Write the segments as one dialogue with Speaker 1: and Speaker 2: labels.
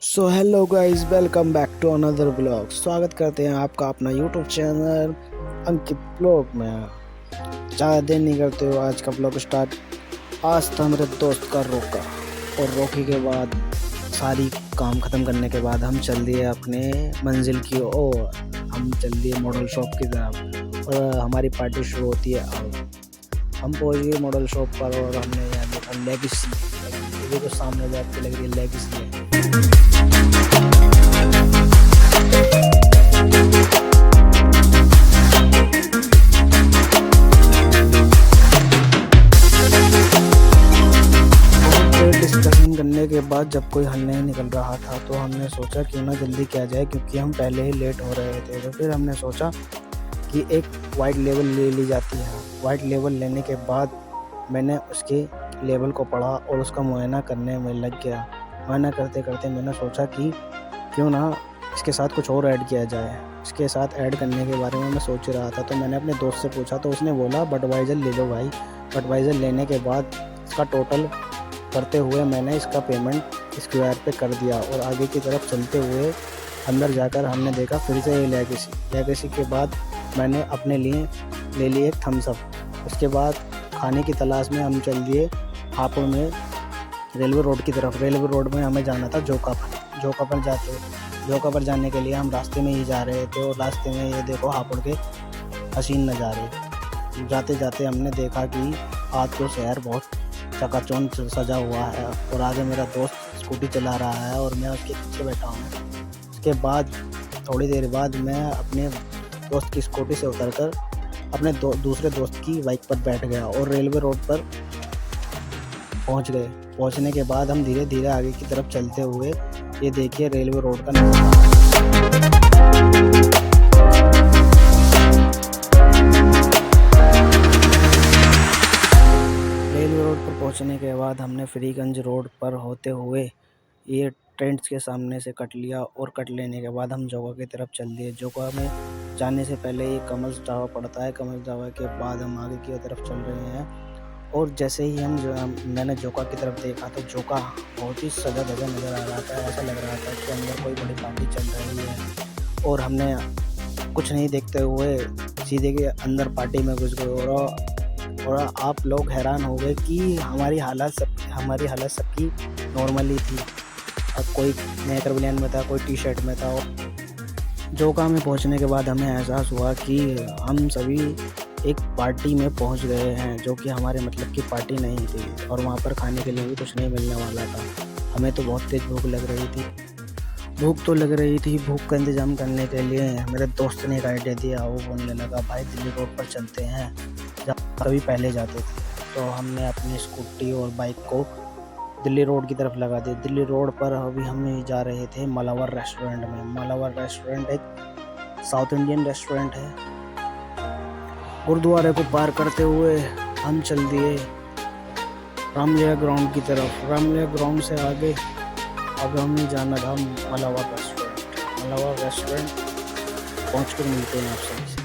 Speaker 1: So hello guys, welcome back to another blog. स्वागत करते हैं आपका अपना यूट्यूब चैनल अंकित ब्लॉग में। ज़्यादा देर नहीं करते हो, आज का ब्लॉग स्टार्ट। आज था मेरे दोस्त का रोका, और रोके के बाद सारी काम ख़त्म करने के बाद हम चल दिए अपने मंजिल की ओर। हम चल दिए मॉडल शॉप की तरफ, और हमारी पार्टी शुरू होती है। अब हम पहुँच गए मॉडल शॉप पर, और हमने यहाँ देखा लेगेसी। ये जो सामने जाके लग रही है लेगेसी है। डिस्कशन करने के बाद जब कोई हल नहीं निकल रहा था, तो हमने सोचा क्यों ना जल्दी किया जाए, क्योंकि हम पहले ही लेट हो रहे थे। तो फिर हमने सोचा कि एक वाइट लेवल ले ली जाती है। वाइट लेवल लेने के बाद मैंने उसके लेवल को पढ़ा और उसका मुआयना करने में लग गया। मुआयना करते करते मैंने सोचा कि क्यों ना इसके साथ कुछ और ऐड किया जाए। इसके साथ ऐड करने के बारे में मैं सोच रहा था, तो मैंने अपने दोस्त से पूछा, तो उसने बोला बडवाइज़र ले लो भाई। बडवाइज़र लेने के बाद इसका टोटल करते हुए मैंने इसका पेमेंट स्क्वायर पे कर दिया, और आगे की तरफ चलते हुए अंदर जाकर हमने देखा फिर से ये लेगेसी के बाद मैंने अपने लिए ले ली एक थम्स अप। उसके बाद खाने की तलाश में हम चल दिए हापुड़ में रेलवे रोड की तरफ। रेलवे रोड में हमें जाना था जोका पर जाने के लिए हम रास्ते में ही जा रहे थे, और रास्ते में ये देखो हापुड़ के हसीन नज़ारे। जाते जाते हमने देखा कि आज तो शहर बहुत चकाचौंध सजा हुआ है, और आगे मेरा दोस्त स्कूटी चला रहा है और मैं उसके पीछे बैठा हूँ। उसके बाद थोड़ी देर बाद मैं अपने दोस्त की स्कूटी से उतरकर अपने दूसरे दोस्त की बाइक पर बैठ गया, और रेलवे रोड पर पहुँच गए। पहुँचने के बाद हम धीरे धीरे आगे की तरफ चलते हुए, ये देखिए रेलवे रोड का नज़ारा। रेलवे रोड पर पहुंचने के बाद हमने फ्रीगंज रोड पर होते हुए ये ट्रेंड्स के सामने से कट लिया, और कट लेने के बाद हम जोगा की तरफ चल दिए। जोगा में जाने से पहले ये कमल्स ढाबा पड़ता है। कमल्स ढाबा के बाद हम आगे की तरफ चल रहे हैं, और जैसे ही मैंने जोका की तरफ देखा, तो जोका बहुत ही सजा धजा नज़र आ रहा था। ऐसा लग रहा था कि अंदर कोई बड़ी पार्टी चल रही है, और हमने कुछ नहीं देखते हुए सीधे के अंदर पार्टी में घुस गए। और आप लोग हैरान हो गए कि हमारी हालत सबकी नॉर्मली थी। अब कोई नेकर बनियान में था, कोई टी शर्ट में था। और जोका में पहुंचने के बाद हमें एहसास हुआ कि हम सभी एक पार्टी में पहुंच गए हैं, जो कि हमारे मतलब की पार्टी नहीं थी, और वहां पर खाने के लिए भी कुछ नहीं मिलने वाला था। हमें तो बहुत तेज़ भूख लग रही थी। भूख का इंतज़ाम करने के लिए मेरे दोस्त ने एक आइडिया दिया। वो बोलने लगा, भाई दिल्ली रोड पर चलते हैं, जहाँ कभी पहले जाते थे। तो हमने अपनी स्कूटी और बाइक को दिल्ली रोड की तरफ लगा दी। दिल्ली रोड पर अभी हम जा रहे थे मालावर रेस्टोरेंट में। मालावर रेस्टोरेंट एक साउथ इंडियन रेस्टोरेंट है। गुरुद्वारे को पार करते हुए हम चल दिए रामलीला ग्राउंड की तरफ। रामलीला ग्राउंड से आगे अब हमें जाना था मालावर रेस्टोरेंट। मालावर रेस्टोरेंट पहुँच कर मिलते हैं आप सभी से।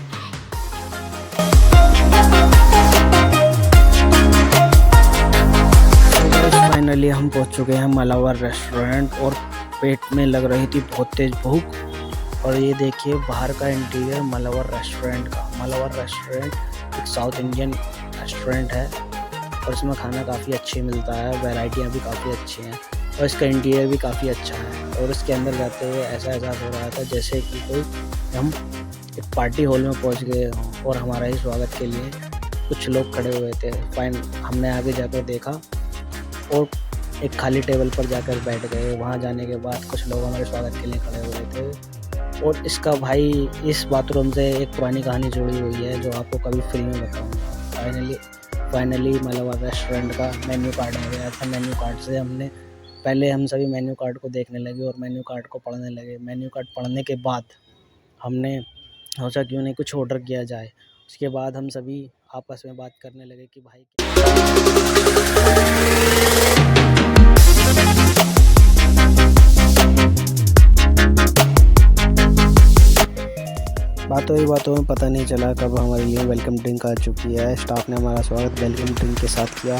Speaker 1: फाइनली हम पहुंच चुके हैं मालावर रेस्टोरेंट, और पेट में लग रही थी बहुत तेज़ भूख। और ये देखिए बाहर का इंटीरियर मालावर रेस्टोरेंट का। मालावर रेस्टोरेंट एक साउथ इंडियन रेस्टोरेंट है, और इसमें खाना काफ़ी अच्छी मिलता है, वैरायटियाँ भी काफ़ी अच्छी हैं, और इसका इंटीरियर भी काफ़ी अच्छा है। और इसके अंदर जाते हुए ऐसा एहसास हो रहा था जैसे कि कोई हम एक पार्टी हॉल में पहुंच गए हों, और हमारा ही स्वागत के लिए कुछ लोग खड़े हुए थे। हमने आगे जाकर देखा, और एक खाली टेबल पर जाकर बैठ गए। वहाँ जाने के बाद कुछ लोग हमारे स्वागत के लिए खड़े हुए थे। और इसका भाई इस बाथरूम से एक पुरानी कहानी जुड़ी हुई है, जो आपको कभी फ्री में बताऊंगा। फाइनली मालावर रेस्टोरेंट का मेन्यू कार्ड आ गया था। मेन्यू कार्ड से हम सभी मेन्यू कार्ड को देखने लगे, और मेन्यू कार्ड को पढ़ने लगे। मेन्यू कार्ड पढ़ने के बाद हमने सोचा क्यों नहीं कुछ ऑर्डर किया जाए। उसके बाद हम सभी आपस में बात करने लगे कि भाई बातों में पता नहीं चला कब हमारे लिए वेलकम ड्रिंक आ चुकी है। स्टाफ ने हमारा स्वागत वेलकम ड्रिंक के साथ किया।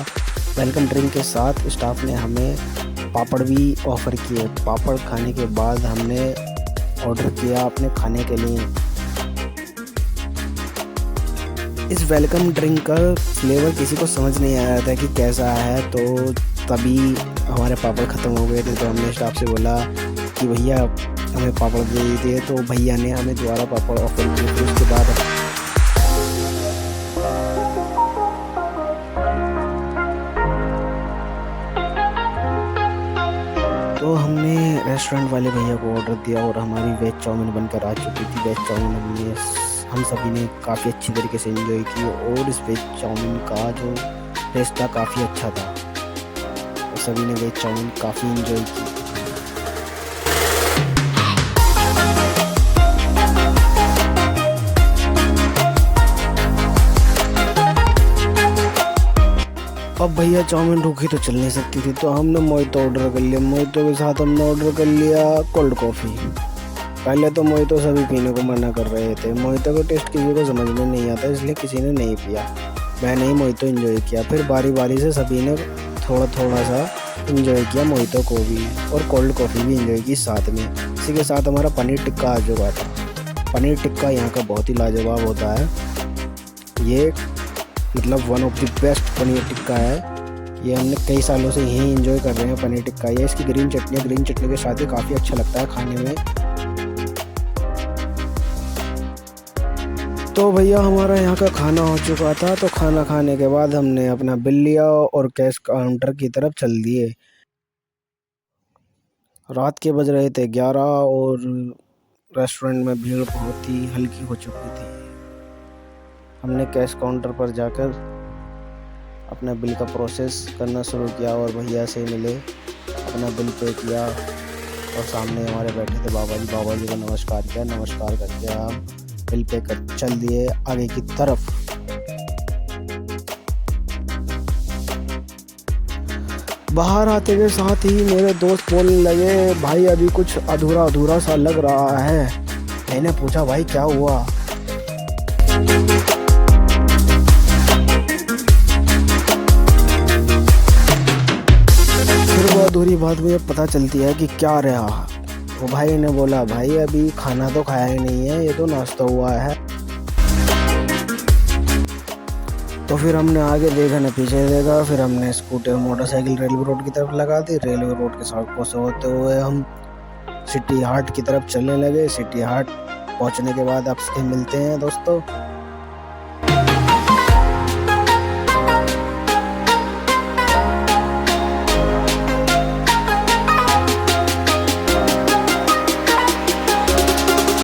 Speaker 1: वेलकम ड्रिंक के साथ स्टाफ ने हमें पापड़ भी ऑफ़र किए। पापड़ खाने के बाद हमने ऑर्डर किया अपने खाने के लिए। इस वेलकम ड्रिंक का फ्लेवर किसी को समझ नहीं आ रहा था कि कैसा है, तो तभी हमारे पापड़ ख़त्म हो गए थे। तो हमने स्टाफ से बोला कि भैया हमें पापड़ दे दीजिए, तो भैया ने हमें दोबारा पापड़ ऑफर किए। फिर उसके बाद तो हमने रेस्टोरेंट वाले भैया को ऑर्डर दिया और हमारी वेज चाउमीन बनकर आ चुकी थी। वेज चाउमीन हम सभी ने काफ़ी अच्छी तरीके से एंजॉय की और इस वेज चाउमीन का जो टेस्ट था काफ़ी अच्छा था और सभी ने वेज चाउमीन काफ़ी एंजॉय की। अब भैया चाउमीन रूखी तो चल नहीं सकती थी, तो हमने मोहितो ऑर्डर कर लिया। मोहितो के साथ हमने ऑर्डर कर लिया कोल्ड कॉफ़ी। पहले तो मोहितो सभी पीने को मना कर रहे थे। मोहितो का टेस्ट किसी को समझ में नहीं आता, इसलिए किसी ने नहीं पिया। मैंने ही मोहितो एंजॉय किया। फिर बारी बारी से सभी ने थोड़ा थोड़ा सा एंजॉय किया मोहितो को भी, और कोल्ड कॉफ़ी भी एंजॉय की साथ में। इसी के साथ हमारा पनीर टिक्का आ चुका था। पनीर टिक्का यहाँ का बहुत ही लाजवाब होता है। ये मतलब one of the best paneer tikka है। ये हमने कई सालों से यही एंजॉय कर रहे हैं पनीर टिक्का। ये इसकी ग्रीन चटनी के साथ ही काफ़ी अच्छा लगता है खाने में। तो भैया हमारा यहाँ का खाना हो चुका था। तो खाना खाने के बाद हमने अपना बिल लिया और कैश काउंटर की तरफ चल दिए। रात के बज रहे थे 11 और रेस्टोरेंट में भीड़ बहुत ही हल्की हो चुकी थी। हमने कैश काउंटर पर जाकर अपना बिल का प्रोसेस करना शुरू किया और भैया से मिले, अपना बिल पे किया और सामने हमारे बैठे थे बाबा जी को नमस्कार किया। नमस्कार करके हम बिल पे कर चल दिए आगे की तरफ। बाहर आते के साथ ही मेरे दोस्त बोलने लगे, भाई अभी कुछ अधूरा अधूरा सा लग रहा है। मैंने पूछा भाई क्या हुआ? फिर वो अधूरी बात मुझे पता चलती है कि क्या रहा। वो भाई ने बोला, भाई अभी खाना तो खाया ही नहीं है, ये तो नाश्ता हुआ है। तो फिर हमने आगे देखा न पीछे देखा। फिर हमने स्कूटर मोटरसाइकिल रेलवे रोड की तरफ लगा दी। रेलवे रोड के सड़कों से होते हुए हम सिटी हाट की तरफ चलने लगे। सिटी हाट पहुंचने के बाद आपसे मिलते हैं दोस्तों।